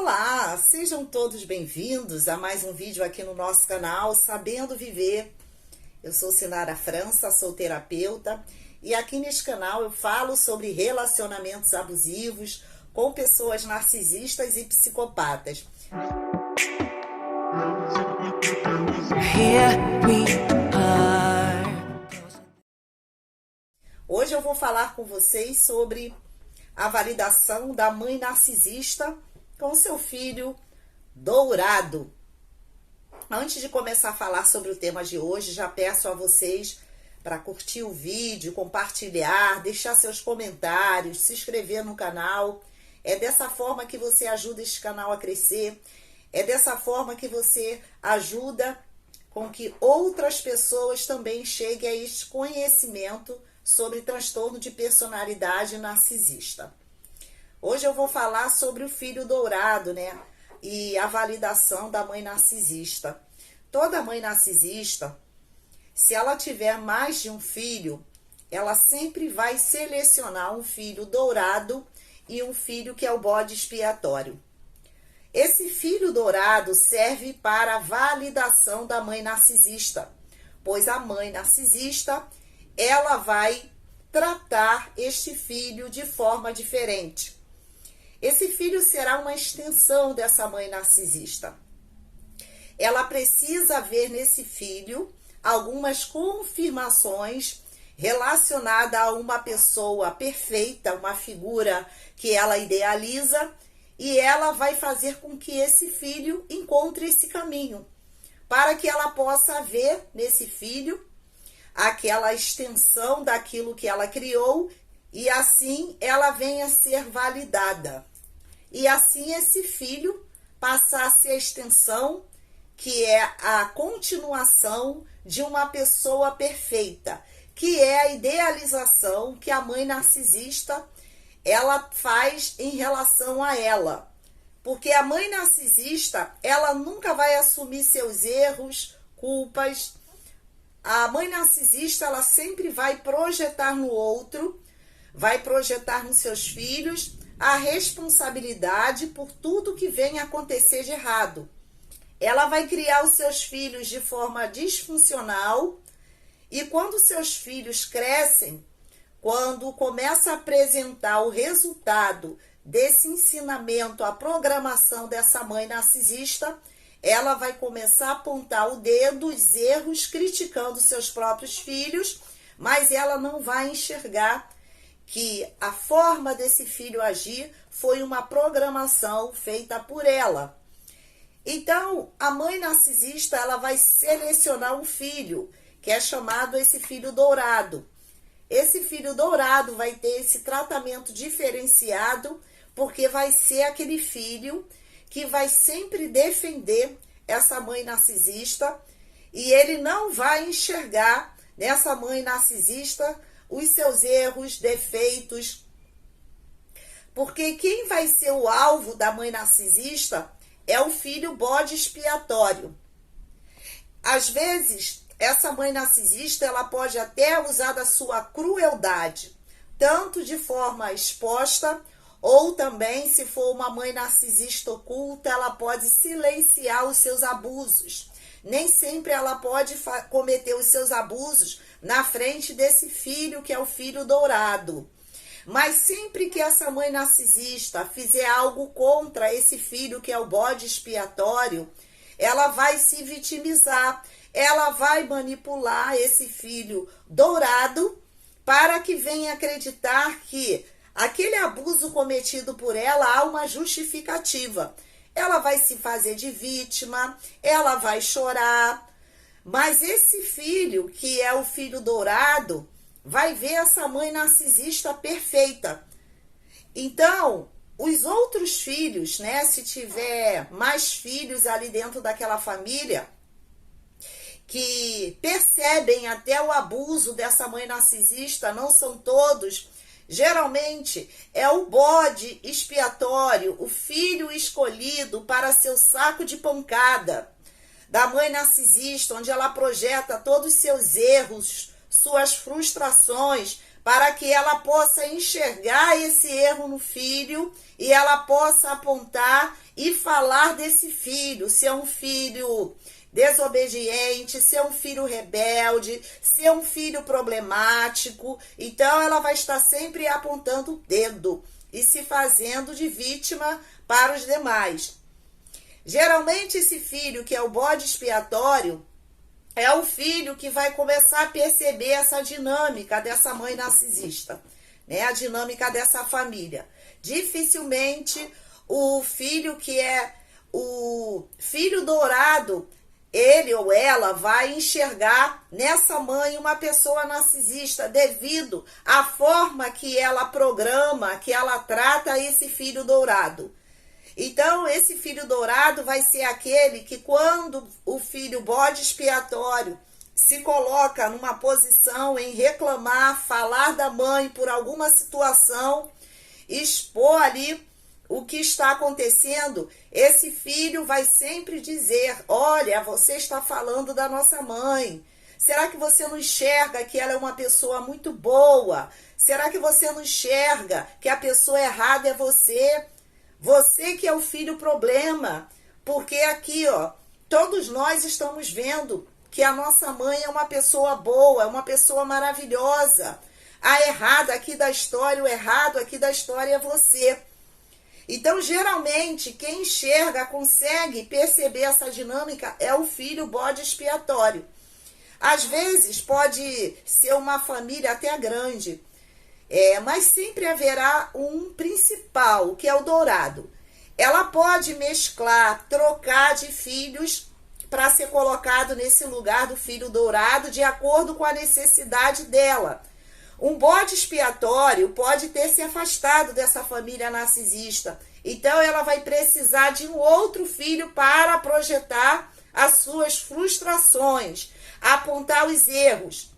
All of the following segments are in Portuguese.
Olá, sejam todos bem-vindos a mais um vídeo aqui no nosso canal Sabendo Viver. Eu sou Sinara França, sou terapeuta e aqui neste canal eu falo sobre relacionamentos abusivos com pessoas narcisistas e psicopatas. Here we are. Hoje eu vou falar com vocês sobre a validação da mãe narcisista com seu filho dourado. Antes de começar a falar sobre o tema de hoje, já peço a vocês para curtir o vídeo, compartilhar, deixar seus comentários, se inscrever no canal. É dessa forma que você ajuda este canal a crescer. É dessa forma que você ajuda com que outras pessoas também cheguem a este conhecimento sobre transtorno de personalidade narcisista. Hoje eu vou falar sobre o filho dourado, né? E a validação da mãe narcisista. Toda mãe narcisista, se ela tiver mais de um filho, ela sempre vai selecionar um filho dourado e um filho que é o bode expiatório. Esse filho dourado serve para a validação da mãe narcisista, pois a mãe narcisista, ela vai tratar este filho de forma diferente. Esse filho será uma extensão dessa mãe narcisista. Ela precisa ver nesse filho algumas confirmações relacionadas a uma pessoa perfeita, uma figura que ela idealiza, e ela vai fazer com que esse filho encontre esse caminho, para que ela possa ver nesse filho aquela extensão daquilo que ela criou, e assim ela venha a ser validada. E assim esse filho passar a ser a extensão, que é a continuação de uma pessoa perfeita, que é a idealização que a mãe narcisista ela faz em relação a ela. Porque a mãe narcisista, ela nunca vai assumir seus erros, culpas. A mãe narcisista, ela sempre vai projetar no outro, vai projetar nos seus filhos a responsabilidade por tudo que vem acontecer de errado. Ela vai criar os seus filhos de forma disfuncional, e quando seus filhos crescem, quando começa a apresentar o resultado desse ensinamento, a programação dessa mãe narcisista, ela vai começar a apontar o dedo, os erros, criticando seus próprios filhos, mas ela não vai enxergar que a forma desse filho agir foi uma programação feita por ela. Então, a mãe narcisista, ela vai selecionar um filho, que é chamado esse filho dourado. Esse filho dourado vai ter esse tratamento diferenciado, porque vai ser aquele filho que vai sempre defender essa mãe narcisista, e ele não vai enxergar nessa mãe narcisista os seus erros, defeitos, porque quem vai ser o alvo da mãe narcisista é o filho bode expiatório. Às vezes, essa mãe narcisista, ela pode até usar da sua crueldade, tanto de forma exposta, ou também, se for uma mãe narcisista oculta, ela pode silenciar os seus abusos. Nem sempre ela pode cometer os seus abusos na frente desse filho, que é o filho dourado. Mas sempre que essa mãe narcisista fizer algo contra esse filho, que é o bode expiatório, ela vai se vitimizar, ela vai manipular esse filho dourado para que venha acreditar que aquele abuso cometido por ela há uma justificativa. Ela vai se fazer de vítima, ela vai chorar, mas esse filho, que é o filho dourado, vai ver essa mãe narcisista perfeita. Então, os outros filhos, né, se tiver mais filhos ali dentro daquela família, que percebem até o abuso dessa mãe narcisista, não são todos, geralmente é o bode expiatório, o filho escolhido para seu saco de pancada da mãe narcisista, onde ela projeta todos os seus erros, suas frustrações, para que ela possa enxergar esse erro no filho e ela possa apontar e falar desse filho, se é um filho desobediente, se é um filho rebelde, se é um filho problemático. Então ela vai estar sempre apontando o dedo e se fazendo de vítima para os demais. Geralmente esse filho que é o bode expiatório é o filho que vai começar a perceber essa dinâmica dessa mãe narcisista, né? A dinâmica dessa família. Dificilmente o filho que é o filho dourado, ele ou ela vai enxergar nessa mãe uma pessoa narcisista devido à forma que ela programa, que ela trata esse filho dourado. Então, esse filho dourado vai ser aquele que, quando o filho bode expiatório se coloca numa posição em reclamar, falar da mãe por alguma situação, expor ali o que está acontecendo, esse filho vai sempre dizer: olha, você está falando da nossa mãe. Será que você não enxerga que ela é uma pessoa muito boa? Será que você não enxerga que a pessoa errada é você? Você que é o filho problema, porque aqui, ó, todos nós estamos vendo que a nossa mãe é uma pessoa boa, é uma pessoa maravilhosa. A errada aqui da história, o errado aqui da história é você. Então, geralmente, quem enxerga, consegue perceber essa dinâmica é o filho bode expiatório. Às vezes, pode ser uma família até grande, mas sempre haverá um principal, que é o dourado. Ela pode mesclar, trocar de filhos para ser colocado nesse lugar do filho dourado de acordo com a necessidade dela. Um bode expiatório pode ter se afastado dessa família narcisista. Então ela vai precisar de um outro filho para projetar as suas frustrações, apontar os erros.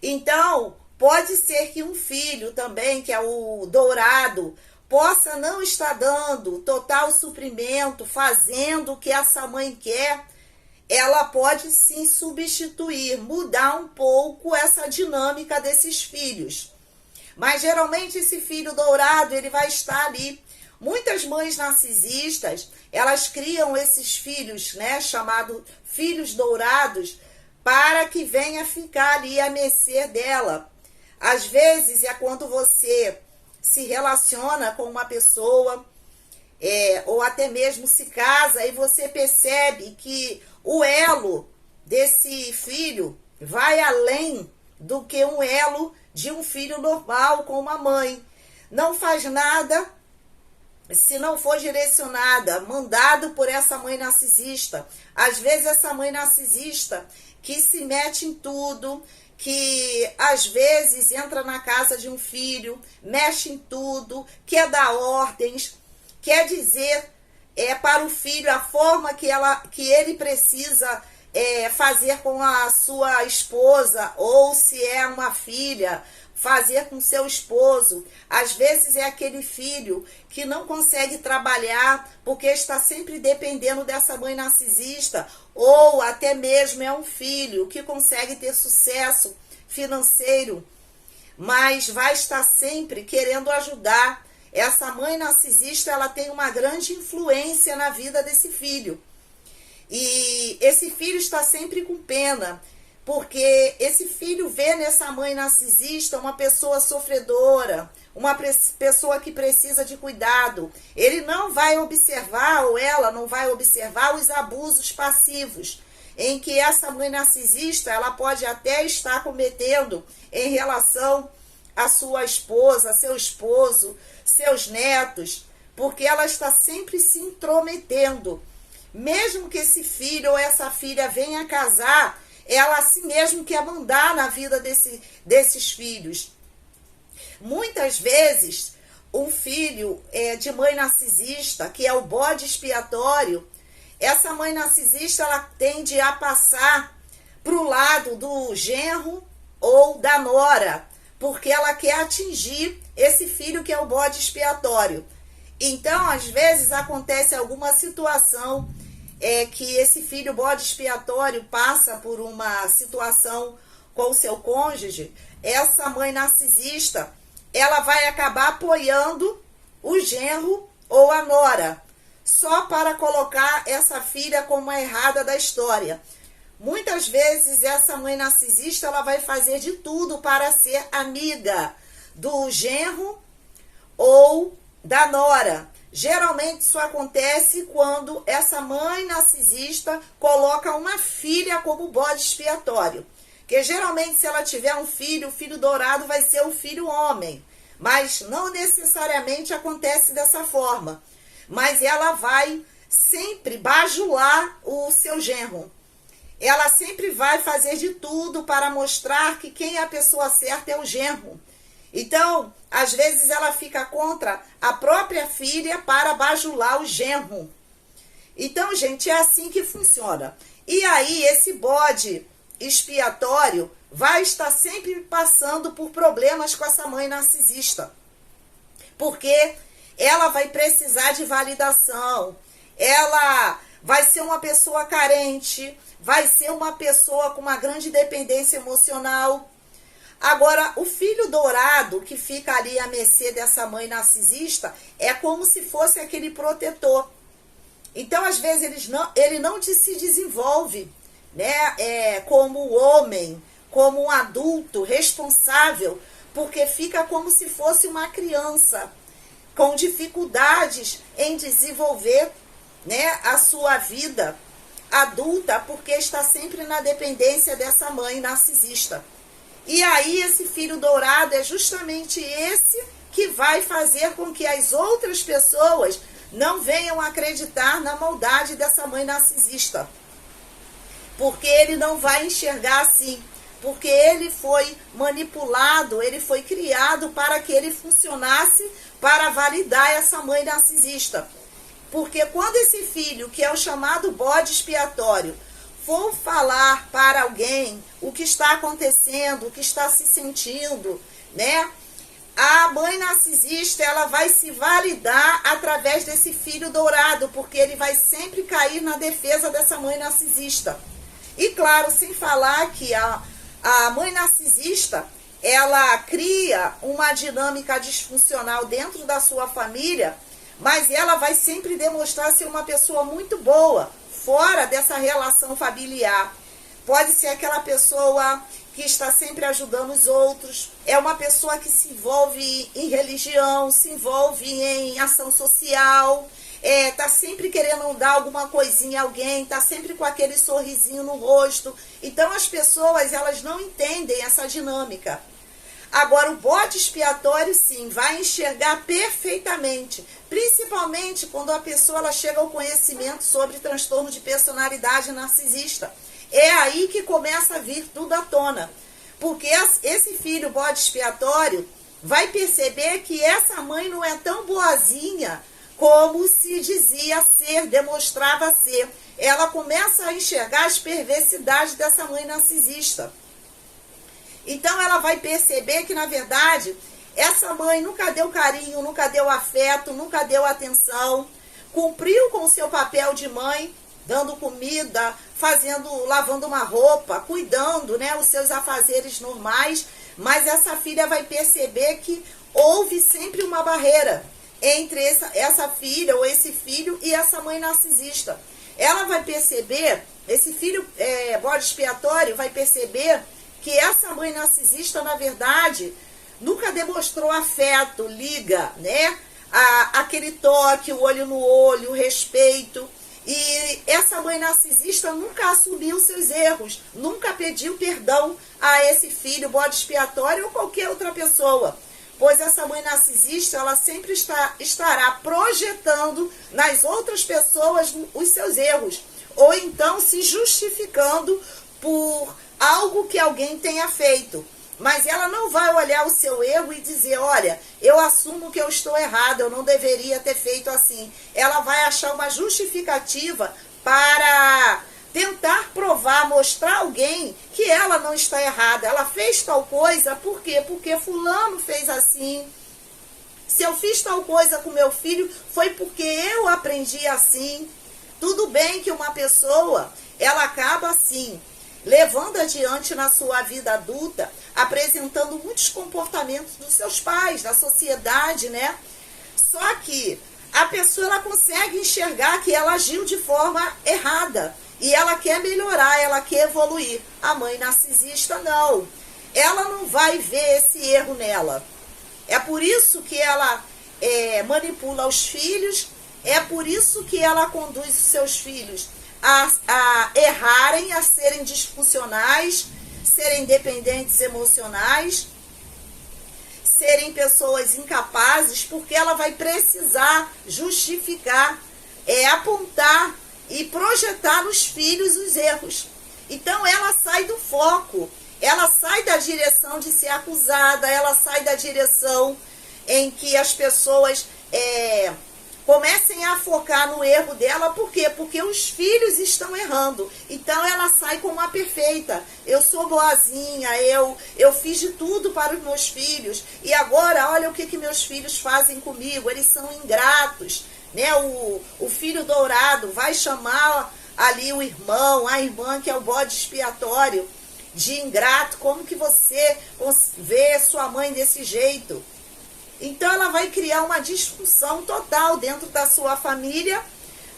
Então, pode ser que um filho também, que é o dourado, possa não estar dando total suprimento, fazendo o que essa mãe quer. Ela pode sim substituir, mudar um pouco essa dinâmica desses filhos. Mas geralmente esse filho dourado, ele vai estar ali. Muitas mães narcisistas, elas criam esses filhos, né, chamados filhos dourados, para que venha ficar ali à mercê dela. Às vezes é quando você se relaciona com uma pessoa, ou até mesmo se casa, e você percebe que o elo desse filho vai além do que um elo de um filho normal com uma mãe. Não faz nada se não for direcionada, mandado por essa mãe narcisista. Às vezes essa mãe narcisista que se mete em tudo, que às vezes entra na casa de um filho, mexe em tudo, quer dar ordens, quer dizer para o filho a forma que ele precisa fazer com a sua esposa, ou se é uma filha, fazer com seu esposo. Às vezes é aquele filho que não consegue trabalhar porque está sempre dependendo dessa mãe narcisista, ou até mesmo é um filho que consegue ter sucesso financeiro, mas vai estar sempre querendo ajudar. Essa mãe narcisista, ela tem uma grande influência na vida desse filho. E esse filho está sempre com pena, porque esse filho vê nessa mãe narcisista uma pessoa sofredora, uma pessoa que precisa de cuidado. Ele não vai observar, ou ela não vai observar, os abusos passivos, em que essa mãe narcisista, ela pode até estar cometendo em relação à sua esposa, seu esposo, seus netos, porque ela está sempre se intrometendo. Mesmo que esse filho ou essa filha venha casar, ela assim mesmo quer mandar na vida desses filhos. Muitas vezes, um filho de mãe narcisista, que é o bode expiatório, essa mãe narcisista, ela tende a passar para o lado do genro ou da nora, porque ela quer atingir esse filho que é o bode expiatório. Então, às vezes, acontece alguma situação que esse filho bode expiatório passa por uma situação com o seu cônjuge, essa mãe narcisista, ela vai acabar apoiando o genro ou a nora, só para colocar essa filha como a errada da história. Muitas vezes essa mãe narcisista, ela vai fazer de tudo para ser amiga do genro ou da nora. Geralmente isso acontece quando essa mãe narcisista coloca uma filha como bode expiatório. Porque geralmente se ela tiver um filho, o filho dourado vai ser o filho homem. Mas não necessariamente acontece dessa forma. Mas ela vai sempre bajular o seu genro. Ela sempre vai fazer de tudo para mostrar que quem é a pessoa certa é o genro. Então, às vezes ela fica contra a própria filha para bajular o genro. Então, gente, é assim que funciona. E aí, esse bode expiatório vai estar sempre passando por problemas com essa mãe narcisista. Porque ela vai precisar de validação, ela vai ser uma pessoa carente, vai ser uma pessoa com uma grande dependência emocional. Agora, o filho dourado que fica ali à mercê dessa mãe narcisista é como se fosse aquele protetor. Então, às vezes, ele não se desenvolve, né, como homem, como um adulto responsável, porque fica como se fosse uma criança, com dificuldades em desenvolver, né, a sua vida adulta, porque está sempre na dependência dessa mãe narcisista. E aí esse filho dourado é justamente esse que vai fazer com que as outras pessoas não venham acreditar na maldade dessa mãe narcisista. Porque ele não vai enxergar assim. Porque ele foi manipulado, ele foi criado para que ele funcionasse para validar essa mãe narcisista. Porque quando esse filho, que é o chamado bode expiatório, for falar para alguém o que está acontecendo, o que está se sentindo, né? A mãe narcisista, ela vai se validar através desse filho dourado, porque ele vai sempre cair na defesa dessa mãe narcisista. E claro, sem falar que a mãe narcisista, ela cria uma dinâmica disfuncional dentro da sua família, mas ela vai sempre demonstrar ser uma pessoa muito boa, fora dessa relação familiar. Pode ser aquela pessoa que está sempre ajudando os outros, é uma pessoa que se envolve em religião, se envolve em ação social, tá sempre querendo dar alguma coisinha a alguém, tá sempre com aquele sorrisinho no rosto. Então as pessoas, elas não entendem essa dinâmica. Agora, o bode expiatório, sim, vai enxergar perfeitamente, principalmente quando a pessoa ela chega ao conhecimento sobre transtorno de personalidade narcisista. É aí que começa a vir tudo à tona, porque esse filho bode expiatório vai perceber que essa mãe não é tão boazinha como se dizia ser, demonstrava ser. Ela começa a enxergar as perversidades dessa mãe narcisista. Então ela vai perceber que, na verdade, essa mãe nunca deu carinho, nunca deu afeto, nunca deu atenção, cumpriu com o seu papel de mãe, dando comida, lavando uma roupa, cuidando, né, os seus afazeres normais, mas essa filha vai perceber que houve sempre uma barreira entre essa filha ou esse filho e essa mãe narcisista. Ela vai perceber, esse filho bode expiatório vai perceber que essa mãe narcisista, na verdade, nunca demonstrou afeto, liga, né? Aquele toque, o olho no olho, o respeito. E essa mãe narcisista nunca assumiu seus erros, nunca pediu perdão a esse filho bode expiatório ou qualquer outra pessoa. Pois essa mãe narcisista, ela sempre estará projetando nas outras pessoas os seus erros, ou então se justificando por algo que alguém tenha feito. Mas ela não vai olhar o seu erro e dizer, olha, eu assumo que eu estou errada, eu não deveria ter feito assim. Ela vai achar uma justificativa para tentar provar, mostrar a alguém que ela não está errada. Ela fez tal coisa, por quê? Porque fulano fez assim. Se eu fiz tal coisa com meu filho, foi porque eu aprendi assim. Tudo bem que uma pessoa, ela acaba assim, levando adiante na sua vida adulta apresentando muitos comportamentos dos seus pais, da sociedade, né? Só que a pessoa ela consegue enxergar que ela agiu de forma errada e ela quer melhorar, ela quer evoluir. A mãe narcisista não. Ela não vai ver esse erro nela. É por isso que ela manipula os filhos, é por isso que ela conduz os seus filhos a errarem, a serem disfuncionais, serem dependentes emocionais, serem pessoas incapazes, porque ela vai precisar justificar, apontar e projetar nos filhos os erros. Então ela sai do foco, ela sai da direção de ser acusada, ela sai da direção em que as pessoas comecem a focar no erro dela. Por quê? Porque os filhos estão errando. Então ela sai como a perfeita. Eu sou boazinha, eu fiz de tudo para os meus filhos. E agora, olha o que meus filhos fazem comigo. Eles são ingratos. Né? O filho dourado vai chamar ali o irmão, a irmã, que é o bode expiatório, de ingrato. Como que você vê sua mãe desse jeito? Então ela vai criar uma disfunção total dentro da sua família,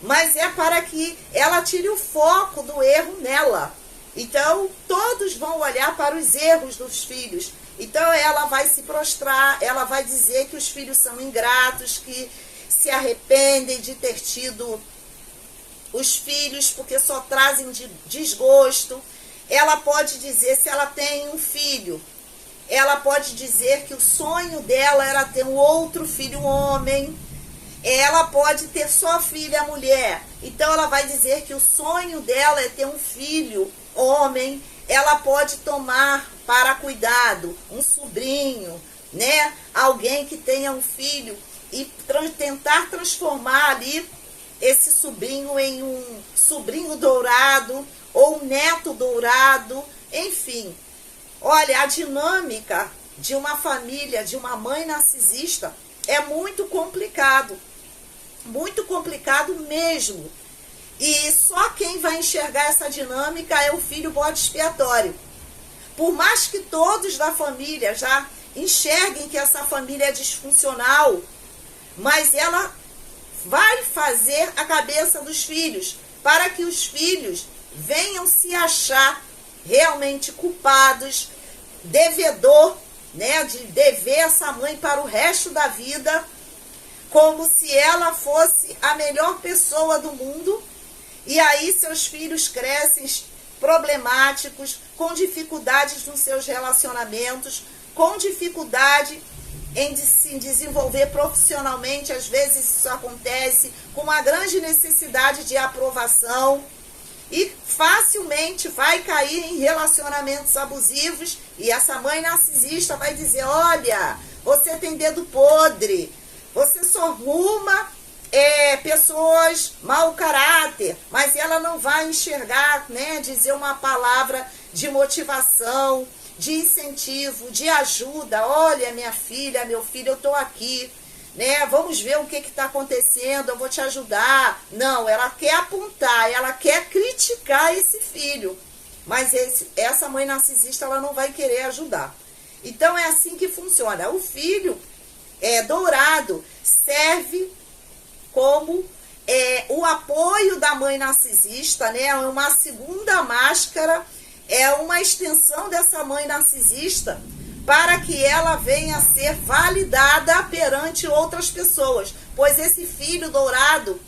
mas é para que ela tire o foco do erro nela. Então todos vão olhar para os erros dos filhos. Então ela vai se prostrar, ela vai dizer que os filhos são ingratos, que se arrependem de ter tido os filhos porque só trazem desgosto. Ela pode dizer, se ela tem um filho, ela pode dizer que o sonho dela era ter um outro filho homem. Ela pode ter só filha mulher. Então ela vai dizer que o sonho dela é ter um filho homem. Ela pode tomar para cuidado um sobrinho, né? Alguém que tenha um filho e tentar transformar ali esse sobrinho em um sobrinho dourado ou um neto dourado, enfim. Olha, a dinâmica de uma família, de uma mãe narcisista, é muito complicado mesmo. E só quem vai enxergar essa dinâmica é o filho bode expiatório. Por mais que todos da família já enxerguem que essa família é disfuncional, mas ela vai fazer a cabeça dos filhos para que os filhos venham se achar realmente culpados, devedor, né, de dever essa mãe para o resto da vida, como se ela fosse a melhor pessoa do mundo. E aí seus filhos crescem problemáticos, com dificuldades nos seus relacionamentos, com dificuldade em se desenvolver profissionalmente. Às vezes isso acontece com uma grande necessidade de aprovação e facilmente vai cair em relacionamentos abusivos. E essa mãe narcisista vai dizer, olha, você tem dedo podre, você só arruma pessoas mau caráter, mas ela não vai enxergar, né, dizer uma palavra de motivação, de incentivo, de ajuda. Olha, minha filha, meu filho, eu estou aqui, né? Vamos ver o que está acontecendo, eu vou te ajudar. Não, ela quer apontar, ela quer criticar esse filho, mas essa mãe narcisista, ela não vai querer ajudar. Então é assim que funciona. O filho dourado serve como o apoio da mãe narcisista, né? É uma segunda máscara, é uma extensão dessa mãe narcisista para que ela venha a ser validada perante outras pessoas, pois esse filho dourado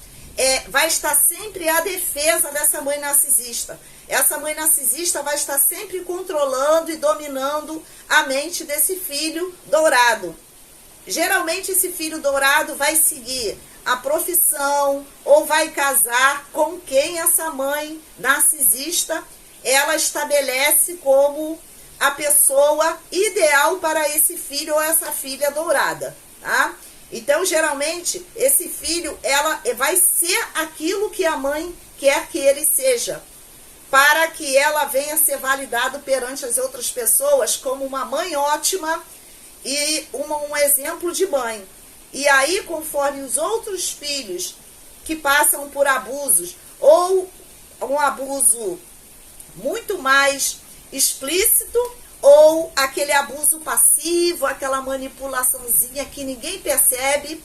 vai estar sempre à defesa dessa mãe narcisista. Essa mãe narcisista vai estar sempre controlando e dominando a mente desse filho dourado. Geralmente esse filho dourado vai seguir a profissão ou vai casar com quem essa mãe narcisista ela estabelece como a pessoa ideal para esse filho ou essa filha dourada, tá? Então, geralmente, esse filho, ela vai ser aquilo que a mãe quer que ele seja, para que ela venha a ser validado perante as outras pessoas como uma mãe ótima e um exemplo de mãe. E aí, conforme os outros filhos que passam por abusos, ou um abuso muito mais explícito, ou aquele abuso passivo, aquela manipulaçãozinha que ninguém percebe,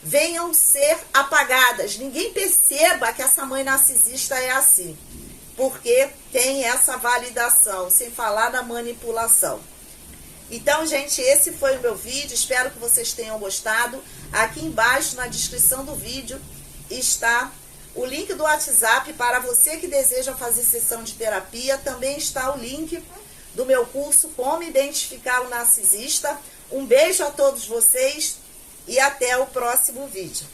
venham ser apagadas. Ninguém perceba que essa mãe narcisista é assim, porque tem essa validação, sem falar da manipulação. Então, gente, esse foi o meu vídeo, espero que vocês tenham gostado. Aqui embaixo, na descrição do vídeo, está o link do WhatsApp para você que deseja fazer sessão de terapia. Também está o link do meu curso Como Identificar o Narcisista. Um beijo a todos vocês e até o próximo vídeo.